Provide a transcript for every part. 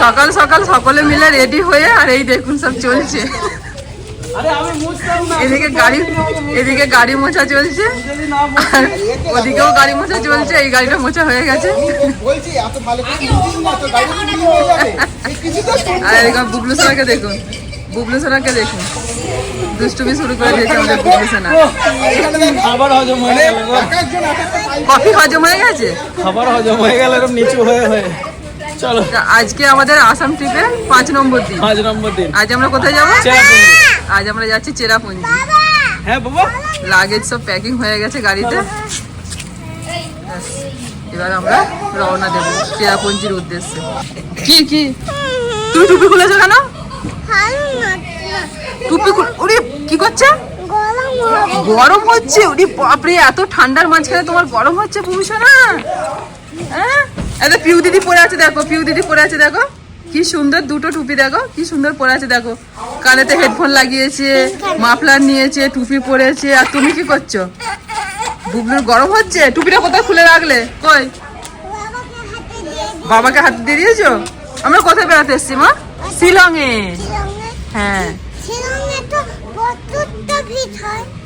সকাল সকাল সকলে মিলে রেডি হয়ে আর এই দেখুন সব চলছে। এদিকে গাড়ি মোছা চলছে আর ওদিকেও গাড়ি মোছা চলছে। এই গাড়িটা মোছা হয়ে গেছে আর এরকম বুবলু সোনাকে দেখুন, বুবলু সোনাকে দেখুন দুষ্টুমি শুরু করে দিয়েছে আমাদের বুবলু সোনা। কফি হজম হয়ে গেছে, খাবার হজম হয়ে গেল এরকম নিচু হয়ে হয়ে। চলো আজকে আমাদের আসাম ট্রিপে 5 নম্বর দিন। আজ আমরা কোথায় যাবো? আজ আমরা যাচ্ছি চেরাপুঞ্জি। হ্যাঁ বাবা, লাগেজ সব প্যাকিং হয়ে গেছে গাড়িতে। এবার আমরা রওনা দেব চেরাপুঞ্জির উদ্দেশ্যে। কি কি তুই টুপি খুলেছো কেন? টুপি ওরে কি করছে? গরম হচ্ছে। ওরে বাপরে, এত ঠান্ডার মাঝখানে তোমার গরম হচ্ছে বুঝছো না? হ্যাঁ, এত পিউ দিদি পরে আছে দেখো, পিউ দিদি পরে আছে দেখো, কি সুন্দর দুটো টুপি দেখো, কি সুন্দর পরে আছে দেখো। কানেতে হেডফোন লাগিয়েছে, মাফলার নিয়েছে, টুপি পরেছে। আর তুমি কি করছো? বুবলুর গরম হচ্ছে। টুপিটা কোথায় খুলে রাখলে? কই? বাবাকে হাতে দিয়ে দিয়েছো? আমরা কোথায় বেড়াতে এসছি মা? শিলংয়ে। হ্যাঁ,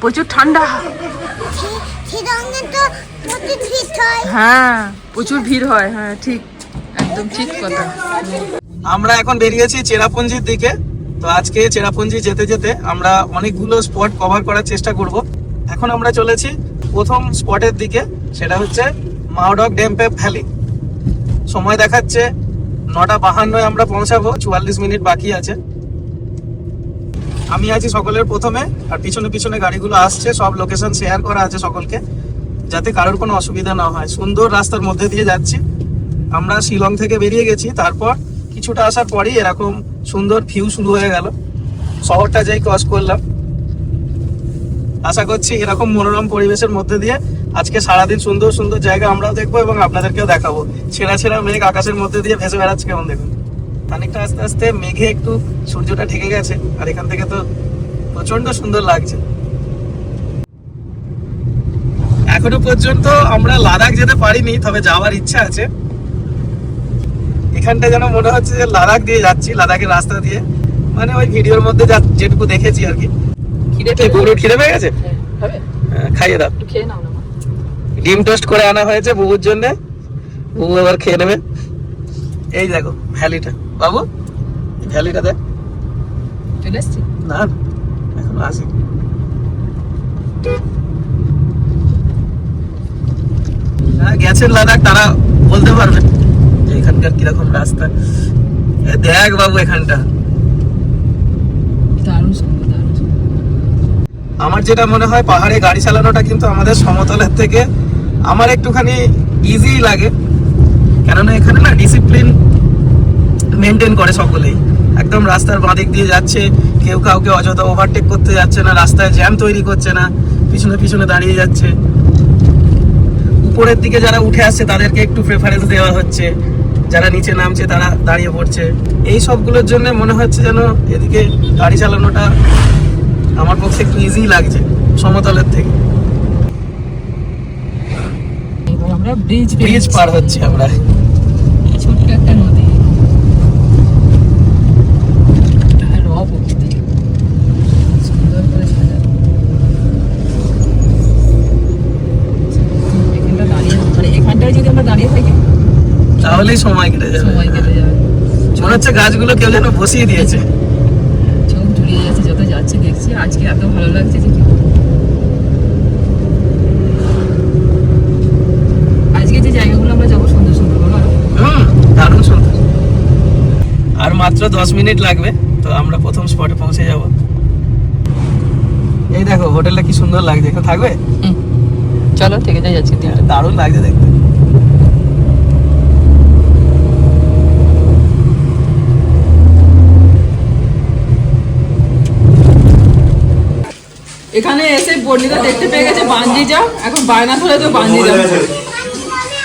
প্রচুর ঠান্ডা। হ্যাঁ, প্রচুর ভিড় হয়। হ্যাঁ ঠিক, একদম ঠিক কথা। আমরা এখন বেরিয়েছি চেরাপুঞ্জির দিকে। তো আজকে চেরাপুঞ্জি যেতে যেতে আমরা অনেকগুলো স্পট কভার করার চেষ্টা করব। এখন আমরা চলেছি প্রথম স্পটের দিকে, সেটা হচ্ছে মাওডক ড্যাম্পে ভ্যালি। সময় দেখাচ্ছে 9:52 আমরা পৌঁছাবো, 44 মিনিট বাকি আছে। আমি আছি সকলের প্রথমে, আর পিছনে পিছনে গাড়িগুলো আসছে। সব লোকেশন শেয়ার করা আছে সকলকে, যাতে কারোর কোনো অসুবিধা না হয়। সুন্দর রাস্তার মধ্যে দিয়ে যাচ্ছি আমরা। শিলং থেকে বেরিয়ে গেছি, তারপর কিছুটা আসার পরই এরকম সুন্দর ভিউ শুরু হয়ে গেল। শহরটা যাই ক্রস করলাম। আশা করছি এরকম মনোরম পরিবেশের মধ্যে দিয়ে আজকে সারাদিন সুন্দর সুন্দর জায়গা আমরাও দেখবো এবং আপনাদেরকেও দেখাবো। ছেঁড়া ছেঁড়া মেঘ আকাশের মধ্যে দিয়ে ভেসে বেড়াচ্ছে, কেমন দেখুন। খানিকটা আস্তে আস্তে মেঘে একটু সূর্যটা ঢেকে গেছে, আর এখান থেকে তো প্রচন্ড সুন্দর লাগছে। এখনো পর্যন্ত আমরা লাদাখ যেতে পারিনি, তবে যাওয়ার ইচ্ছা আছে। এখানটা যেন মনে হচ্ছে যে লাদাখ দিয়ে যাচ্ছি, লাদাখের রাস্তা দিয়ে। মানে ওই ভিডিওর মধ্যে যেটুকু দেখেছি আর কি। খিদে পেয়ে গেছে, খাইয়ে দাও। ডিম টোস্ট করে আনা হয়েছে বুবুর জন্য, বুবু এবার খেয়ে নেবে। এই দেখো ভ্যালিটা, বাবু ভ্যালিটা দেখ। চলে এসছি না, এখন আসি। গেছেন লাদাখ, তারা বলতে পারবে যে এখানকার কিরকম রাস্তা। দেখ বাবু এখানটা আমার যেটা মনে হয়, পাহাড়ে গাড়ি চালানোটা কিন্তু আমাদের সমতলের থেকে আমার একটুখানি ইজি লাগে। কেননা এখানে না ডিসিপ্লিন মেনটেন করে সকলেই। একদম রাস্তার বাঁদিক দিয়ে যাচ্ছে, কেউ কাউকে অযথা ওভারটেক করতে যাচ্ছে না, রাস্তায় জ্যাম তৈরি করছে না, পিছনে পিছনে দাঁড়িয়ে যাচ্ছে। উপরের দিকে যারা উঠে আসছে তাদেরকে একটু প্রেফারেন্স দেওয়া হচ্ছে, যারা নিচে নামছে তারা দাঁড়িয়ে পড়ছে। এই সবগুলোর জন্য মনে হচ্ছে যেন এদিকে গাড়ি চালানোটা আমার পক্ষে একটু ইজি লাগছে সমতলের থেকে। আমরা ব্রিজ পার হচ্ছি আমরা। ছোট্ট একটা নদী, সুন্দর করে সাজানো। এখানটায় যদি আমরা দাঁড়িয়ে থাকি তাহলেই সময় কেটে যাবে। মনে হচ্ছে গাছগুলো কেউ যেন বসিয়ে দিয়েছে। চোখ জুড়িয়ে যাচ্ছে যত যাচ্ছে দেখছি। আজকে এত ভালো লাগছে যে আজকে যে জায়গাগুলো আমরা যাবো সুন্দর সুন্দর, বলো। দারুণ সুন্দর। আর মাত্র 10 মিনিট লাগবে, তো আমরা প্রথম স্পটে পৌঁছে যাব। এই দেখো হোটেলটা কি সুন্দর লাগছে, এখানে থাকবে? চলো থেকে যাচ্ছি। দারুণ লাগছে দেখতে। এখানে এসে বর্ণিতা দেখতে পেয়ে গেছে বাঞ্জি জাম্প। এখন বায়না ধরে তো বাঞ্জি জাম্প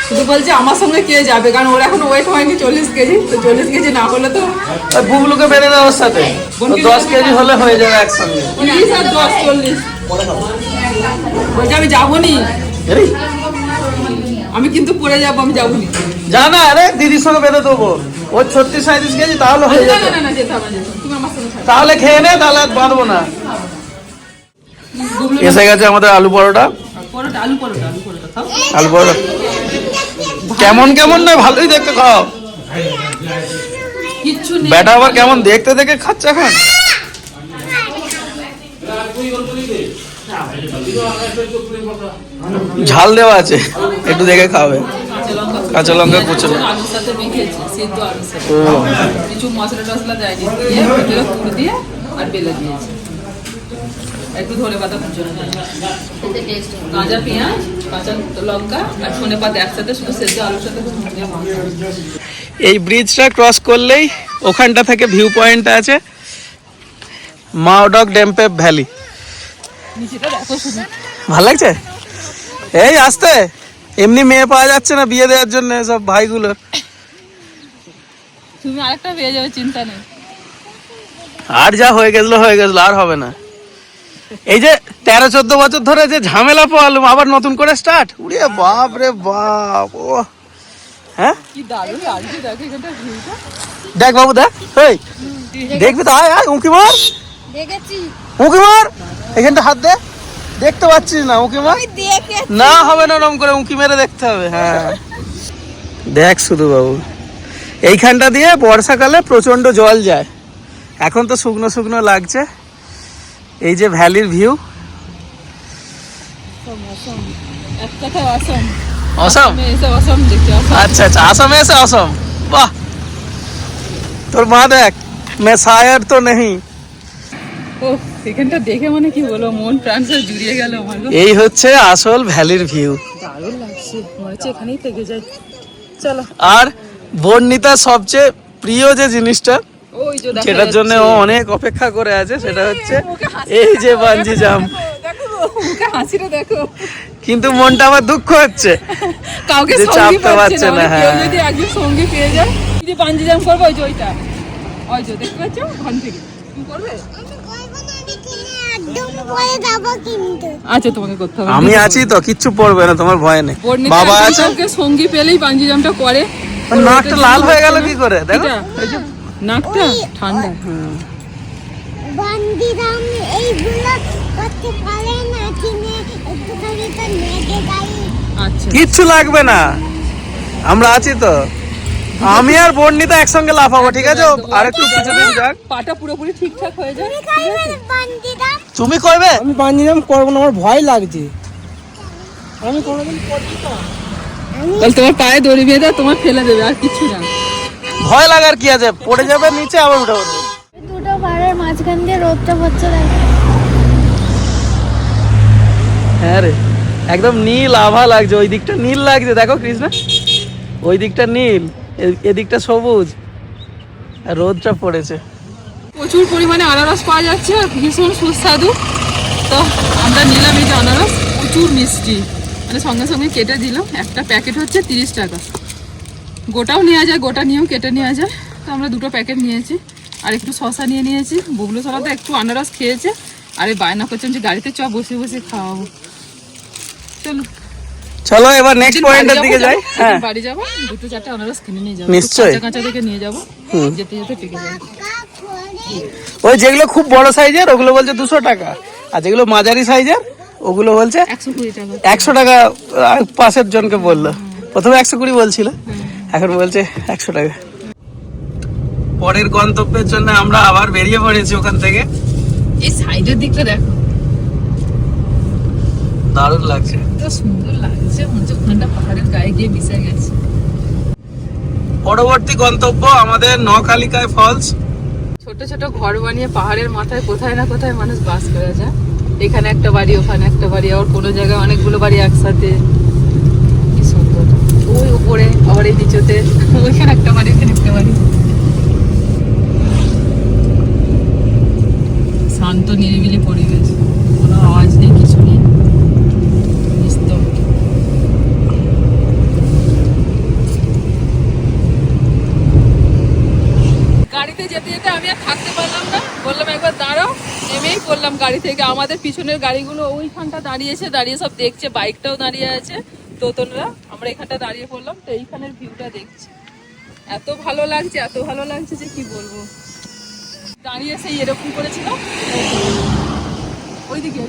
শুধু বলছে আমার সঙ্গে কে যাবে, কারণ ওর এখন ওয়েট হয়নি 40 কেজি। তো 40 কেজি না হলে তো বুবলুকে বেঁধে দেওয়ার ওর সাথে 10 কেজি হলে হয়ে যাবে একসঙ্গে। 30 আর 10 40 বলছে আমি যাবো নি। আমি কিন্তু পড়ে যাবো, আমি যাবো না। যা না, আরে দিদির সঙ্গে বেঁধে দেবো। ওর 36-37 কেজি, তাহলে হয়ে না যাবে। না না, যেতে হবে না, তুমি আমার সঙ্গে থাকো। তাহলে খেয়ে নে, তাহলে আর বাঁধবো না। এসে গেছে আমাদের আলু পরোটা। পরোটা, আলু পরোটা, আলু পরোটা খাও। আলু পরোটা কেমন কেমন নয়, ভালোই দেখতে খাও। কিচ্ছু নেই। বেটা আবার কেমন দেখতে দেখে খাচ্ছে এখন। ঝাল দেওয়া আছে, একটু দেখে খাবে। কাঁচা লঙ্কা কুচনো। আলুর সাথে মেখেছি, সিদ্ধ আলুর সাথে। কিছু মশলা টসলা দেয়নি, দিয়ে ভেতরে পুর দিয়ে আর বেলে দিয়েছি। একটু ধনে পাতা কুচনো দিয়েছি, কাঁচা পেঁয়াজ, কাঁচা লঙ্কা আর ধনে পাতা একসাথে শুধু সেদ্ধ আলুর সাথে দিয়ে মাখা। এই ব্রিজটা ক্রস করলেই ওখানটা থেকে ভিউ পয়েন্ট আছে মাওডক ড্যাম্পে ভ্যালি। নিচেটা দেখো শুধু। ভাল লাগছে? এই আসতে এমনি মেয়ে পাওয়া যাচ্ছে না বিয়ে দেওয়ার জন্য সব ভাইগুলোর। তুমি আরেকটা পেয়ে যাবে, চিন্তা নেই। আর যা হয়ে গেছিল আর হবে না। এই যে 13-14 বছর ধরে যে ঝামেলা পোয়ালুম, আবার নতুন করে স্টার্ট। উড়ে বাপ রে বাপ। ও হ্যাঁ, কি দারুণ লাগছে, দেখো এখানটা ভিউটা। দেখ বাবু দেখ, এই দেখবি তো, আয় আয়, উঁকি মার, দেখেছি উঁকি মার, এখানটা হাত দে। দেখতে পাচ্ছিস না, উঁকি মার। না হবে না, নরম করে উঁকি মেরে দেখতে হবে। হ্যাঁ দেখ শুধু বাবু, এইখানটা দিয়ে বর্ষাকালে প্রচন্ড জল যায়, এখন তো শুকনো শুকনো লাগছে। এই যে ভ্যালির ভিউ, এক কথায় অসম। অসম। আমি এসে অসম দেখছি, অসম। আচ্ছা আচ্ছা, আসামে এসে অসম, বাহ। তোর মা দেখ, মে শায়র তো নেই। ও এখানটা দেখে মানে কি বলবো, মন প্রাণ সব জুড়িয়ে গেল আমার। এই হচ্ছে আসল ভ্যালির ভিউ। দারুণ লাগছে, মনে হচ্ছে এখানেই থেকে যাই। চলো। আর বর্ণিতার সবচেয়ে প্রিয় যে জিনিসটা, ওই যে দেখা সেটার জন্য ও অনেক অপেক্ষা করে আছে, সেটা হচ্ছে এই যে বানজি জাম্প। দেখো ওকে হাসিটা দেখো। কিন্তু মনটা আবার দুঃখ হচ্ছে, কাউকে যে সঙ্গী চাপতে পাচ্ছে পারছে না, না, মানে কেউ হ্যাঁ। যদি একজন সঙ্গী পেয়ে যায়, এই যে বানজি জাম্প করবো, ওই যে ওইটা, ওই যে দেখতে পাচ্ছ ওখান থেকে তুমি করবে। আচ্ছা তোমাকে করতে হবে। আমি আছি তো, কিচ্ছু পড়বে না, তোমার ভয় নেই। বাবা আছে। কাউকে সঙ্গী পেলেই বানজি জাম্পটা করে। নাকটা লাল হয়ে গেল কি করে, দেখো। এটা, এই যে নাকটা ঠান্ডা। বান্দিরাম এইগুলো করতে পারে না, কিনে একটুখানি তো নেগে গাই। আচ্ছা কিচ্ছু লাগবে না, আমরা আছি তো। আমি আর বর্ণিতা একসঙ্গে লাফাবো, ঠিক আছে? আর একটু কিছুদিন যাক, পাটা পুরোপুরি ঠিকঠাক হয়ে যায়। বান্দিরাম তুমি করবে। আমি বাঞ্জি জাম্প করবো না, আমার ভয় লাগছে। আমি কোনোদিন করবি না। তাহলে তোমার পায়ে দড়ি বেঁধে তোমার ফেলে দেবে, আর কিছু না। ভয় লাগার কি আছে, পড়ে যাবে নিচে, আবার উঠে পড়বে। দুটো পাড়ের মাঝখান দিয়ে রোদটা পড়ছে দেখো। হ্যাঁ রে, একদম নীল আভা লাগছে, ওই দিকটা নীল লাগছে, দেখো কৃষ্ণা, ওই দিকটা নীল, এদিকটা সবুজ, আর রোদটা পড়েছে। প্রচুর পরিমাণে আনারস পাওয়া যাচ্ছে, ভীষণ সুস্বাদু। তো আমরা নিলাম এই যে আনারস, প্রচুর মিষ্টি, মানে সঙ্গে সঙ্গে কেটে দিলাম। একটা প্যাকেট হচ্ছে 30 টাকা, গোটাও নেওয়া যায়, গোটা নিয়েও কেটে নেওয়া যায়। তো আমরা দুটো প্যাকেট নিয়েছি, আর একটু শশা নিয়ে নিয়েছি। বুবলু সালাতে একটু আনারস খেয়েছে, আর এই বায়না করছেন যে গাড়িতে চ বসে বসে খাওয়াবো। চলো চলো এবার নেক্সট পয়েন্টের দিকে যাই। হ্যাঁ বাড়ি যাবো, দুটো চারটে আনারস কিনে নিয়ে যাবো, নিশ্চয়ই। কাঁচা কাঁচা থেকে নিয়ে যাবো, যেতে যেতে পেকে যাবে। ওই যেগুলো খুব বড় সাইজের ওগুলো বলছে 200 টাকা, আর যেগুলো মাঝারি সাইজের ওগুলো বলছে 120 টাকা। 100 টাকা। পাশের জনকে বললো, প্রথমে 120 বলছিল, এখন বলছে 100 টাকা। পরের গন্তব্যের জন্য আমরা আবার বেরিয়ে পড়েছি ওখান থেকে। এই সাইডের দিকটা দেখো, দারুণ লাগছে, এত সুন্দর লাগছে, মনে হচ্ছে ওখানটা পাহাড়ের গায়ে গিয়ে মিশে গেছে। পরবর্তী গন্তব্য আমাদের নখালিকায় ফলস। ছোট ছোট ঘর বানিয়ে পাহাড়ের মাথায় কোথায় না কোথায় মানুষ বাস করে যায়। এখানে একটা বাড়ি, ওখানে একটা বাড়ি, আবার কোনো জায়গায় অনেকগুলো বাড়ি একসাথে। কি সুন্দর, ওই উপরে আবার এই নিচুতে, ওইখানে একটা বাড়ি, এখানে একটা বাড়ি। শান্ত নিরিবিলি পরিবেশ, কোনো আওয়াজ নেই, কিছু নেই, নিস্তব্ধ। গাড়িতে যেতে যেতে আমি আর থাকতে পারলাম না, বললাম একবার দাঁড়াও। নেমেই পড়লাম গাড়ি থেকে। আমাদের পিছনের গাড়িগুলো ওইখানটা দাঁড়িয়েছে, দাঁড়িয়ে সব দেখছে, বাইকটাও দাঁড়িয়ে আছে। তোতনরা আমরা এখানটা দাঁড়িয়ে পড়লাম, তো এইখানের ভিউটা দেখছি, এত ভালো লাগছে যে কি বলবো। দাঁড়িয়ে সেই এরকম করেছিল, ওইদিকে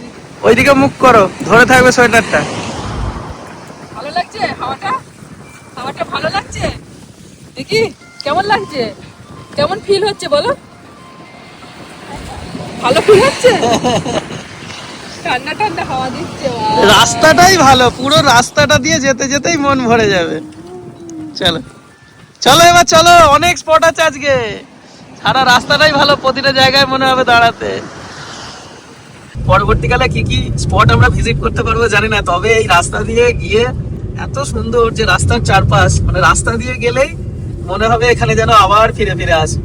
ওইদিকে মুখ করো, ধরে থাকবে সোয়েটারটা। ভালো লাগছে হাওয়াটা ভালো লাগছে। দেখি কেমন লাগছে, কেমন ফিল হচ্ছে বলো? ভালো ফিল হচ্ছে? ঠান্ডা ঠান্ডা হাওয়া দিচ্ছে, রাস্তাটাই ভালো, পুরো রাস্তাটা দিয়ে যেতে যেতেই মন ভরে যাবে। চলো চলো এবার চলো, অনেক স্পট আছে আজকে, সারা রাস্তাটাই ভালো, প্রতিটা জায়গায় মনে হবে দাঁড়াতে। পরবর্তীকালে কি কি স্পট আমরা ভিজিট করতে পারবো জানি না, তবে এই রাস্তা দিয়ে গিয়ে এত সুন্দর যে রাস্তার চারপাশ, মানে রাস্তা দিয়ে গেলেই মনে হবে এখানে যেন আবার ফিরে ফিরে আসে।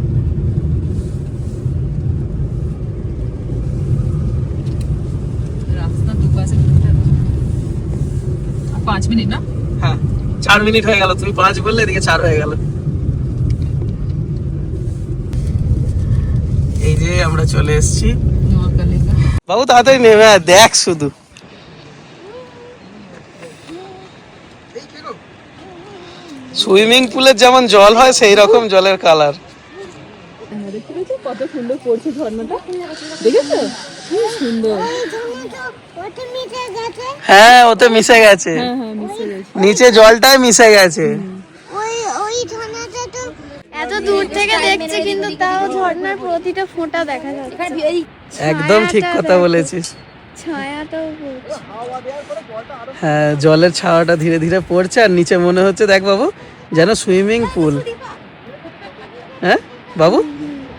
রাস্তা দুপাশে 5 মিনিট না? হ্যাঁ 4 মিনিট হয়ে গেল, তুমি 5 বললে, এদিকে 4 হয়ে গেল। এই যে আমরা চলে এসেছি। বাবু তাড়াতাড়ি নেমে আয়, দেখ শুধু সুইমিং পুলের যেমন জল হয় সেই রকম জলের কালার। কত সুন্দর পড়ছে ঝর্ণাটা, দেখেছো কি সুন্দর। ওটা মিশে গেছে, হ্যাঁ ওতে মিশে গেছে, হ্যাঁ মিশে গেছে, নিচে জলটাই মিশে গেছে। ওই ঝর্ণাটা তো এত দূর থেকে দেখছি কিন্তু তাও ঝর্ণার প্রতিটা ফোঁটা দেখা যাচ্ছে। একদম ঠিক কথা বলেছিস। ছায়াটাও পড়ছে। হ্যাঁ জলের ছাওয়াটা ধীরে ধীরে পড়ছে, আর নিচে মনে হচ্ছে দেখ বাবু যেন সুইমিং পুল। হ্যাঁ বাবু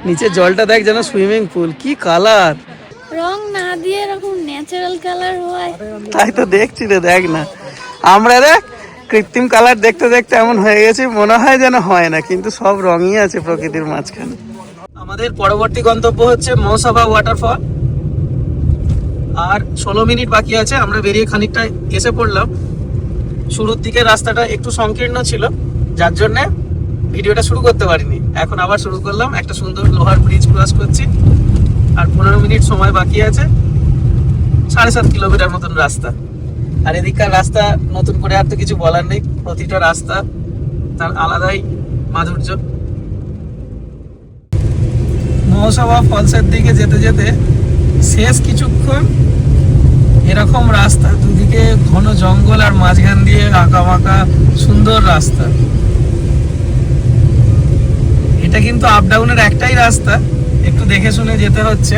নিচে জলটা দেখ যেন সুইমিং পুল, কি কালার। রং না দিয়ে এরকম ন্যাচারাল কালার হয়। তাই তো দেখছি রে, দেখ না আমরা দেখ কৃত্রিম কালার দেখতে দেখতে এমন হয়ে গেছে, মনে হয় যেন হয় না, কিন্তু সব রঙই আছে প্রকৃতির মাঝখানে। আমাদের পরবর্তী গন্তব্য হচ্ছে মৌসভা ওয়াটারফল, আর 16 মিনিট বাকি আছে, আমরা বেরিয়ে খানিকটা এসে পড়লাম। শুরুর দিকে রাস্তাটা একটু সংকীর্ণ ছিল, যার জন্য ভিডিওটা শুরু করতে পারিনি, এখন আবার শুরু করলাম। একটা সুন্দর লোহার ব্রিজ ক্রস করছি, আর 15 মিনিট সময় বাকি আছে, 7.5 কিলোমিটার মতন রাস্তা। আর এদিককার রাস্তা নতুন করে আর তো কিছু বলার নেই, প্রতিটা রাস্তা তার আলাদাই মাধুর্য। মহসভা ফলসের দিকে যেতে যেতে শেষ কিছুক্ষণ এরকম রাস্তা, দুদিকে ঘন জঙ্গল আর মাঝখান দিয়ে আঁকা বাঁকা সুন্দর রাস্তা। এটা কিন্তু আপ ডাউনের একটাই রাস্তা, একটু দেখে শুনে যেতে হচ্ছে,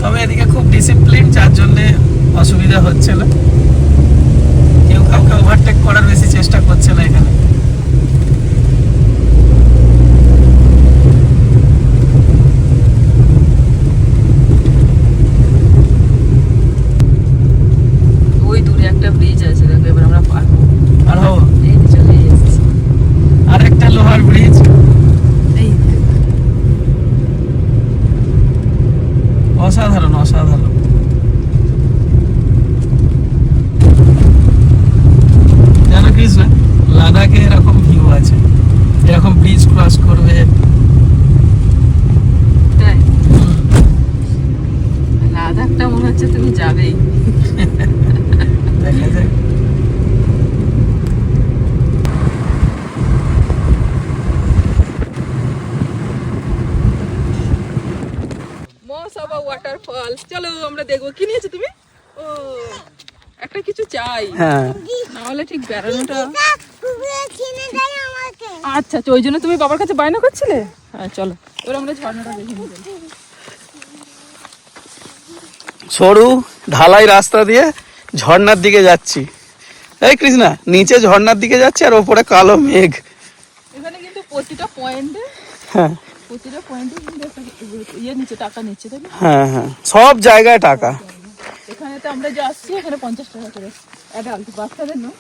তবে এদিকে খুব ডিসিপ্লিন, যার জন্য অসুবিধা হচ্ছে না, কেউ কাউকে ওভারটেক করার বেশি চেষ্টা করছে না এখানে। ওই দূরে একটা ব্রিজ আছে, দেখো এবার আমরা পার হবো। আর হবো এই যে চলে এসেছি, আর একটা লোহার ব্রিজ, এই অসাধারণ অসাধারণ। জানো কৃষ্ণ, লাদাখে এরকম ভিউ আছে, এরকম ব্রিজ ক্রস করবে। তাই লাদাখটা মনে হচ্ছে তুমি যাবেই। দেখা যায়। মহসভা ওয়াটারফল, চলো আমরা দেখবো। কি নিয়েছো তুমি? ও একটা কিছু চাই, হ্যাঁ না হলে ঠিক বেড়ানোটা। কুকুরে কিনে দেয় আমাকে। আচ্ছা তো ওই জন্য তুমি বাবার কাছে বায়না করছিলে? হ্যাঁ চলো এবার আমরা ঝর্ণাটা দেখে নিই। সরু ঢালাই রাস্তা দিয়ে ঝর্ণার দিকে যাচ্ছি। এই কৃষ্ণা, নিচে ঝর্ণার দিকে যাচ্ছি আর ওপরে কালো মেঘ। এখানে কিন্তু প্রতিটা পয়েন্টে হ্যাঁ কিন্তু একটা ইয়ে নিচ্ছে, টাকা নিচ্ছে, তাই না? হ্যাঁ হ্যাঁ সব জায়গায় টাকা। এখানে তো আমরা যে আসছি এখানে 50 টাকা করে অ্যাডাল্ট, বাচ্চাদের না,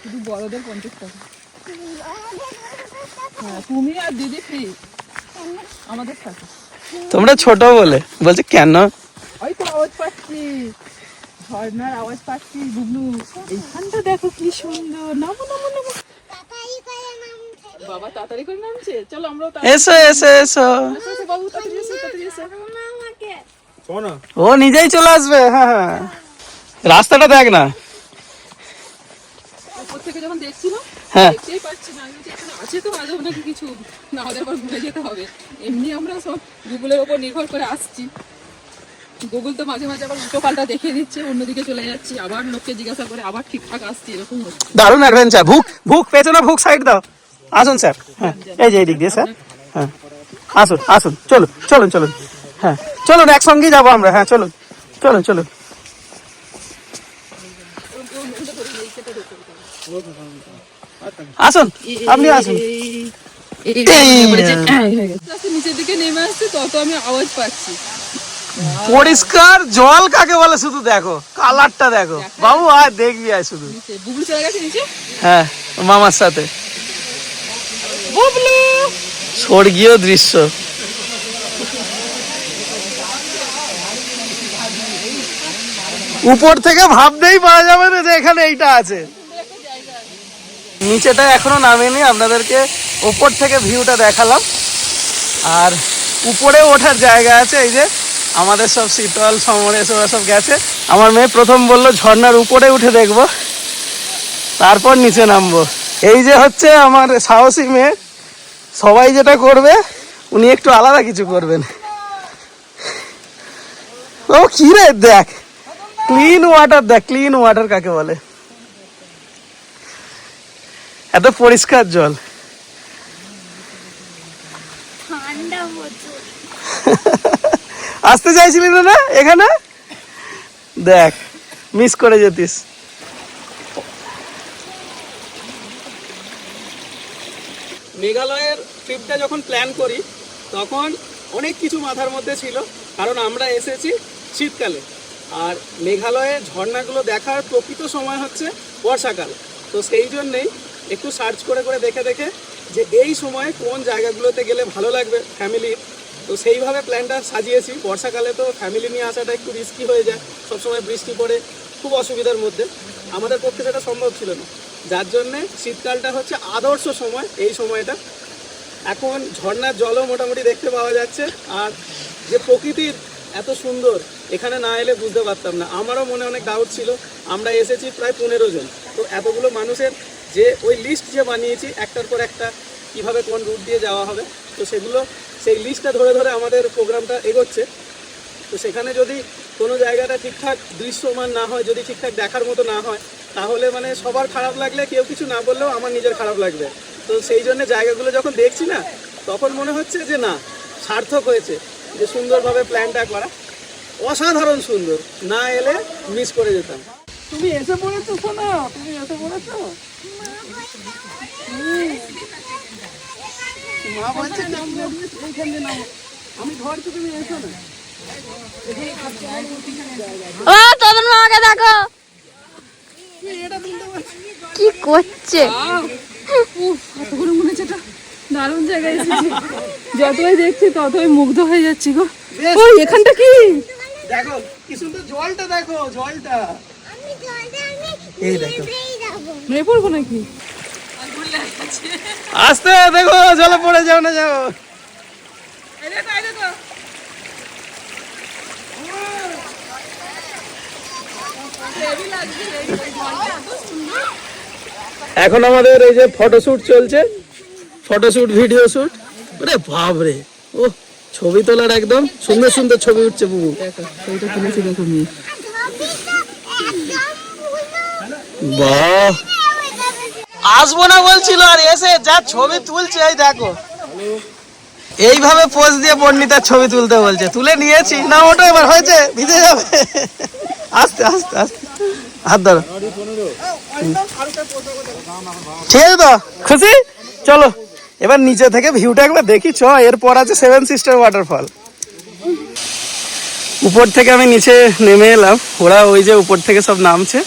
শুধু বড়দের 50 টাকা। হ্যাঁ তুমি আর দিদি ফ্রি, আমাদের সাথে। তোমরা ছোট বলে বলছে কেন? ওই তো আওয়াজ পাচ্ছি, ঝর্ণার আওয়াজ পাচ্ছি। বুবলু এইখানটা দেখো কি সুন্দর, নামো নামো নামো। তাড়াতাড়ি করে নামছে। বাবা তাড়াতাড়ি করে নামছে, চলো আমরাও এসো এসো এসো। বাবু তাড়াতাড়ি এসো, তাড়াতাড়ি এসো। ও নিজেই চলে আসবে। হ্যাঁ হ্যাঁ রাস্তাটা দেখ না, দেখছিলাম, হ্যাঁ। দেখতেই পাচ্ছি না, আমি বলছি এখানে আছে তো আদৌ নাকি কিছু, না আমাদের আবার ঘুরে যেতে হবে। এমনি আমরা সব গুগলের ওপর নির্ভর করে আসছি, গুগল তো মাঝে মাঝে আবার উল্টো পাল্টা দেখিয়ে দিচ্ছে, অন্যদিকে চলে যাচ্ছি, আবার লোককে জিজ্ঞাসা করে আবার ঠিকঠাক আসছি, এরকম হচ্ছে। দারুণ অ্যাডভেঞ্চার। ভুক ভুক পেছনে ভুক সাইড দাও, আসুন স্যার। হ্যাঁ এই যে এই দিক দিয়ে স্যার, হ্যাঁ আসুন আসুন, চলুন চলুন চলুন, হ্যাঁ চলুন একসঙ্গেই যাবো আমরা, হ্যাঁ চলুন চলুন চলুন। আসুন আপনি আসুন। আস্তে নিচের দিকে নেমে আসছে, তত আমি আওয়াজ পাচ্ছি। পরিষ্কার জল কাকে বলে শুধু দেখো, কালারটা দেখো বাবু, আর দেখবি আর শুধু। বুবলু চলে গেছে নিচে, হ্যাঁ মামার সাথে। বুবলু স্বর্গীয় দৃশ্য। উপর থেকে ভাবতেই পারা যাবে না যে এখানে এইটা আছে। নিচেটা এখনো নামেনি, আপনাদেরকে উপর থেকে ভিউটা দেখালাম। আর উপরে ওঠার জায়গা আছে, এই যে আমাদের সব শীতল সমরেশ ওরা সব গেছে। আমার মেয়ে প্রথম বললো ঝর্ণার উপরে উঠে দেখবো, তারপর নিচে নামবো। এই যে হচ্ছে আমার সাহসী মেয়ে, সবাই যেটা করবে উনি একটু আলাদা কিছু করবেন। ও কি রে, দেখ ক্লিন ওয়াটার, দেখ ক্লিন ওয়াটার কাকে বলে, এত পরিষ্কার জল। ঠান্ডা প্রচুর। আসতে চাইছিলি না এখানে, দেখ মিস করে যেতিস। মেঘালয়ের ট্রিপটা যখন প্ল্যান করি তখন অনেক কিছু মাথার মধ্যে ছিল, কারণ আমরা এসেছি শীতকালে, আর মেঘালয়ে ঝর্ণাগুলো দেখার প্রকৃত সময় হচ্ছে বর্ষাকাল। তো সেই জন্যেই একটু সার্চ করে করে দেখে দেখে যে এই সময় কোন জায়গাগুলোতে গেলে ভালো লাগবে ফ্যামিলির, তো সেইভাবে প্ল্যানটা সাজিয়েছি। বর্ষাকালে তো ফ্যামিলি নিয়ে আসাটা একটু রিস্কি হয়ে যায়, সবসময় বৃষ্টি পড়ে, খুব অসুবিধার মধ্যে, আমাদের পক্ষে সেটা সম্ভব ছিল না। যার জন্যে শীতকালটা হচ্ছে আদর্শ সময়, এই সময়টা। এখন ঝর্ণার জলও মোটামুটি দেখতে পাওয়া যাচ্ছে, আর যে প্রকৃতির এত সুন্দর, এখানে না এলে বুঝতে পারতাম না। আমারও মনে অনেক ডাউট ছিল, আমরা এসেছি প্রায় 15 জন, তো এতগুলো মানুষের যে ওই লিস্ট যে বানিয়েছি একটার পর একটা কিভাবে কোন রুট দিয়ে যাওয়া হবে, তো সেগুলো সেই লিস্টটা ধরে ধরে আমাদের প্রোগ্রামটা এগোচ্ছে। তো সেখানে যদি কোনো জায়গাটা ঠিকঠাক দৃশ্যমান না হয়, যদি ঠিকঠাক দেখার মতো না হয়, তাহলে মানে সবার খারাপ লাগলে, কেউ কিছু না বললেও আমার নিজের খারাপ লাগবে। তো সেই জন্য জায়গাগুলো যখন দেখছি না, তখন মনে হচ্ছে যে না, সার্থক হয়েছে যে সুন্দরভাবে প্ল্যানটা করা, অসাধারণ সুন্দর, না এলে মিস করে যেতাম। তুমি এসে পড়েছো শোনা, তুমি এসে পড়েছো। মা বলছে এইখানে নাও, আমি ধরছি, তুমি এসো না। ও তোদের মাকে দেখো কি করছে। কতগুলো মনে হচ্ছে এটা দারুণ জায়গায় এসেছি, যতই দেখছি ততই মুগ্ধ হয়ে যাচ্ছি গো। ওই এখানটা কি দেখো কি সুন্দর জলটা, দেখো জলটা, আমি জলটা আমি এই দেখো। নেবেই যাবো। মেয়ে পড়বো নাকি? আস্তে দেখো, জলে পড়ে যাও না, যাও। এখন আমাদের এই যে ফটোশুট চলছে, ফটোশুট ভিডিও শুট। আরে বাপরে, ও ছবি তোলার একদম সুন্দর সুন্দর ছবি উঠছে বুবু। দেখো ছবিটা তুলেছি, দেখো মেয়ে। বাহ, আসবো না বলছিল, আর এসে যা ছবি তুলছে, এই দেখো এইভাবে পোজ দিয়ে বর্ণিতার ছবি তুলতে বলছে, তুলে নিয়েছি না। ওটা এবার হয়েছে, ভিজে যাবে। আস্তে আস্তে আস্তে, হাত ধরো, ঠিক আছে তো, খুশি? চলো এবার নিচে থেকে ভিউটা একবার দেখি, চ। এরপর আছে 7 সিস্টার ওয়াটারফল। উপর থেকে আমি নিচে নেমে এলাম, ওরা ওই যে উপর থেকে সব নামছে,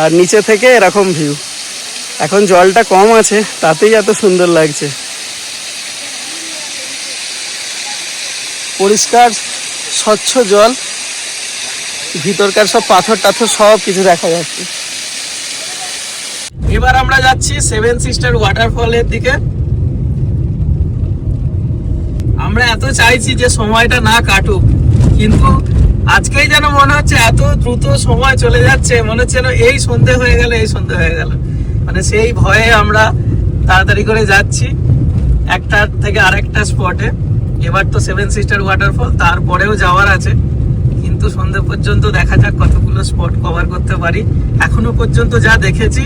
আর নিচে থেকে এরকম ভিউ। এখন জলটা কম আছে, তাতেই এত সুন্দর লাগছে, পরিষ্কার স্বচ্ছ জল, ভিতরকার সব পাথর টাথর সব কিছু দেখা যাচ্ছে। এবার আমরা যাচ্ছি 7 সিস্টার ওয়াটারফলের দিকে। আমরা এত চাইছি যে সময়টা না কাটুক, কিন্তু আজকেই যেন মনে হচ্ছে এত দ্রুত সময় চলে যাচ্ছে, মনে হচ্ছে যেন এই সন্ধে হয়ে গেল, এই সন্ধে হয়ে গেল। মানে সেই ভয়ে আমরা তাড়াতাড়ি করে যাচ্ছি একটা থেকে আরেকটা স্পটে। এবার তো 7 সিস্টার ওয়াটারফল, তারপরেও যাওয়ার আছে, কিন্তু সন্ধ্যে পর্যন্ত দেখা যাক কতগুলো স্পট কভার করতে পারি। এখনো পর্যন্ত যা দেখেছি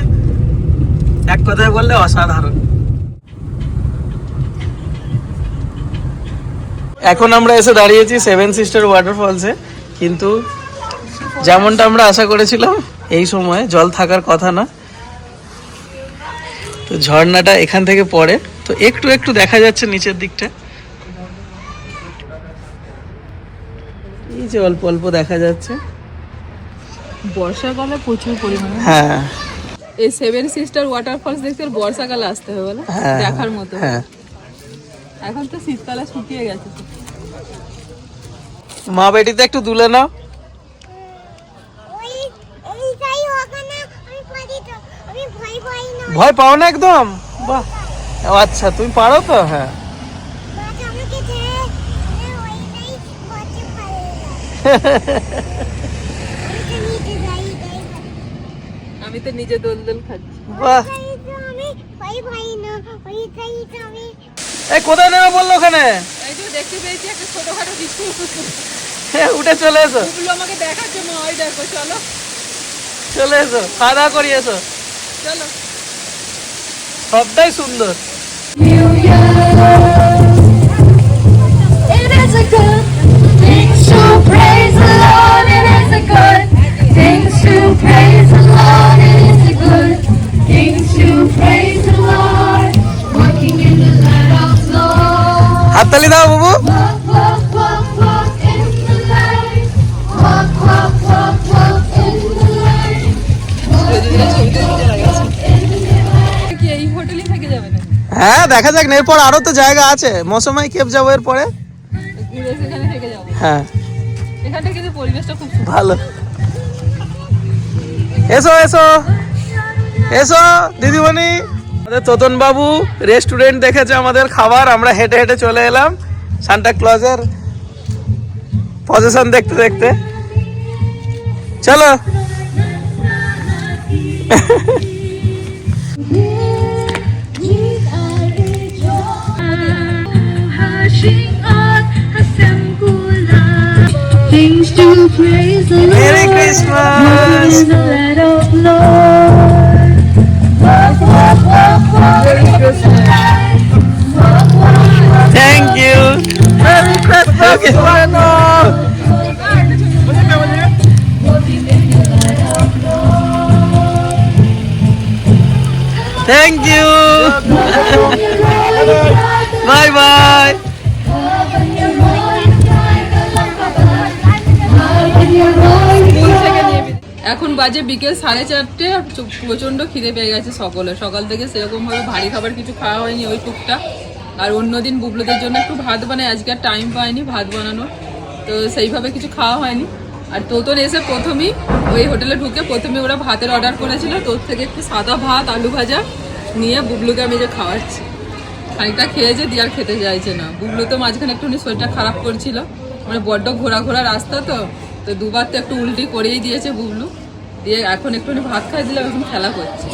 এক কথায় বললে অসাধারণ। এখন আমরা এসে দাঁড়িয়েছি 7 সিস্টার ওয়াটারফলসে, কিন্তু যেমনটা আমরা আশা করেছিলাম এই সময় জল থাকার কথা না। তো ঝর্ণাটা এখান থেকে পড়ে, তো একটু একটু দেখা যাচ্ছে নিচের দিকটা, এই যে অল্প অল্প দেখা যাচ্ছে। বর্ষাকালে প্রচুর পরিমাণে। হ্যাঁ এই 7 সিস্টার ওয়াটারফলস দেখতে বর্ষাকালে আসতে হবে বলে হ্যাঁ, দেখার মতো। হ্যাঁ। এখন তো শীতকালে শুকিয়ে গেছে। মা বেটিতে একটু দুলে নাও। ওই এইটাই হবে না, আমি পারি তো, আমি ভয় পাই না। ভয় পাও না একদম? বাহ, ও আচ্ছা তুমি পারো তো। হ্যাঁ বাট আমাকে ছেড়ে ওইটাই করতে পারে না। আমি তো নিজে দোল দোল খাচ্ছি। বাহ, আমি ভয় পাই না, ওইটাই তো আমি। এই কোথায় নেমে বললো ওখানে? এই তো দেখতে পেয়েছি একটা ছোটখাটো কিছু। হ্যাঁ, উঠে চলে এসো, ওগুলো আমাকে দেখাচ্ছে মা, ওই দেখো, চলো চলে এসো, খাওয়া দাওয়া করি এসো। চলো। সবটাই সুন্দর। It is a good thing to praise the Lord. It is a good thing to praise the Lord. It is a good thing to praise the Lord. Walking in the light of Lord. হাততালি দাও বাবু। Walk, walk, walk, walk in the light. Walk, walk, walk, walk in the light. কি এই হোটেলেই থেকে যাবে না? হ্যাঁ দেখা যাক, এরপর আরো তো জায়গা আছে। মৌসুমাই কেপ যাবো এরপরে। ঘুরে সেখানে থেকে যাবো। হ্যাঁ এখানটা কিন্তু পরিবেশটা খুব সুন্দর। ভালো। এসো এসো এসো দিদিমণি। আমাদের তোতন বাবু রেস্টুরেন্ট দেখেছে আমাদের খাবার, আমরা হেঁটে হেঁটে চলে এলাম সান্টা ক্লজের পজিশন দেখতে দেখতে। চলো। Things to praise the Lord. Merry Christmas. In the light of Lord. Walk, walk, walk, walk. Thank you. Merry Christmas. Thank you. Bye bye. এখন বাজে বিকেল 4:30, আর প্রচন্ড খিদে পেয়ে গেছে সকলে। সকাল থেকে সেরকম ভাবে ভারী খাবার কিছু খাওয়া হয়নি, ওই টুকটাক। আর অন্যদিন বুবলুদের জন্য একটু ভাত বানাই, আজকে আর টাইম পাইনি ভাত বানানোর, তো সেইভাবে কিছু খাওয়া হয়নি। আর তোতন এসে প্রথমেই ওই হোটেলে ঢুকে প্রথমে ওরা ভাতের অর্ডার করেছিল, তোর থেকে একটু সাদা ভাত আলু ভাজা নিয়ে বুবলুকে আমি যে খাওয়াচ্ছি। খানিকটা খেয়েছে, দিয়ে আর খেতে চাইছে না। বুবলু তো মাঝখানে একটুখানি শরীরটা খারাপ করছিল, মানে বড্ড ঘোরা ঘোরা রাস্তা তো দুবার তো একটু উল্টি করেই দিয়েছে বুবলু। দিয়ে এখন একটুখানি ভাত খাই দিলাম, এখন খেলা করছে।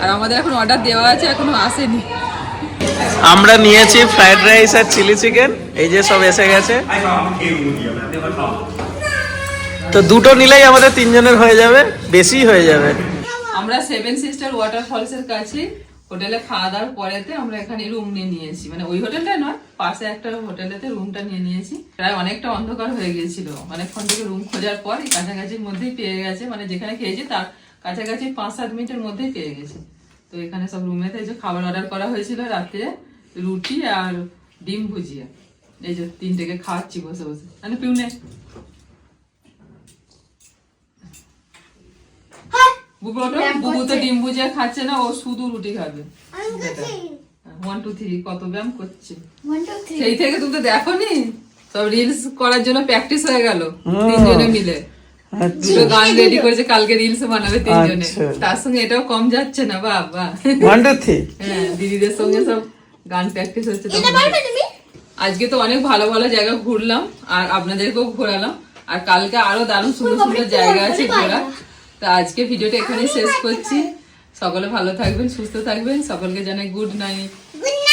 আর আমাদের এখন অর্ডার দেওয়া আছে, এখনো আসেনি। আমরা নিয়েছি ফ্রাইড রাইস আর চিলি চিকেন, এই যে সব এসে গেছে। তো দুটো নিলেই আমাদের 3 জনের হয়ে যাবে, বেশি হয়ে যাবে। আমরা 7 সিস্টার ওয়াটারফলস এর কাছে হোটেলে খাওয়া দাওয়ার পরেতে আমরা এখানে রুম নিয়ে নিয়েছি, মানে ওই হোটেলটা নয়, পাশে একটা হোটেলেতে রুমটা নিয়ে নিয়েছি। প্রায় অনেকটা অন্ধকার হয়ে গিয়েছিল, অনেকক্ষণ থেকে রুম খোঁজার পর এই কাছাকাছির মধ্যেই পেয়ে গেছে, মানে যেখানে খেয়েছি তার কাছাকাছি 5-7 মিনিটের মধ্যেই পেয়ে গেছে। তো এখানে সব রুমেতে এই যে খাবার অর্ডার করা হয়েছিল রাতে, রুটি আর ডিম ভুজিয়া, এই যে 3টেকে খাওয়াচ্ছি বসে বসে। মানে পিউনে বুবু তো ডিম ভুজিয়া খাচ্ছে না, ও শুধু রুটি খাবে। 1 2 3 কত ব্যায়াম করছে সেই থেকে, তুমি তো দেখোনি? সব রিলস করার জন্য প্র্যাকটিস হয়ে গেল 3 জনে মিলে। দুটো গান রেডি করেছে, কালকে রিলস বানাবে 3 জনে। তার সঙ্গে এটাও কম যাচ্ছে না, বাবা। 1 2 3 হ্যাঁ, দিদিদের সঙ্গে সব গান প্র্যাকটিস হচ্ছে। আজকে তো অনেক ভালো ভালো জায়গা ঘুরলাম, আর আপনাদেরকেও ঘোরালাম। আর কালকে আরো দারুণ সুন্দর সুন্দর জায়গা আছে ঘোরা। তো আজকে ভিডিওটা এখানেই শেষ করছি। সকলে ভালো থাকবেন, সুস্থ থাকবেন, সকলকে জানাই গুড নাইট। গুড